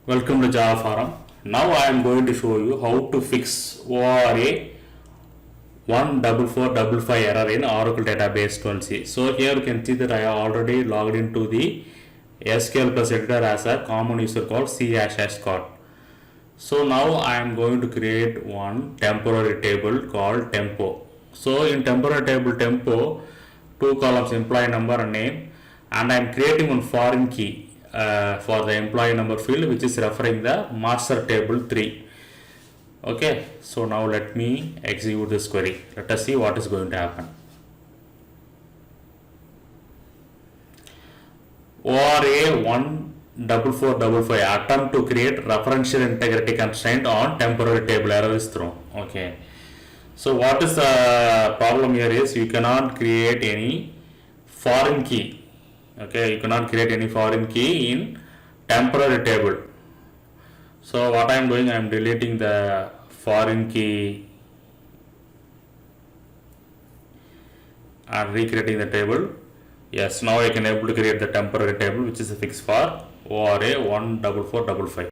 Welcome to Java Forum. Now I am going to show you how to fix ORA-14455 error in Oracle Database 12c. So here you can see that I have already logged into the SQL Plus editor as a common user called c#card. So now I am going to create one temporary table called tempo. So in temporary table tempo, two columns employee number and name, and I am creating one foreign key for the employee number field, which is referring the master table 3. Okay, so now let me execute this query. Let us see what is going to happen. ORA-14455 attempt to create referential integrity constraint on temporary table, error is thrown. Okay, so what is the problem here is you cannot create any foreign key. Okay, you cannot create any foreign key in temporary table. So what I am doing, I am deleting the foreign key and recreating the table. Yes, now I can able to create the temporary table, which is a fix for ORA-14455.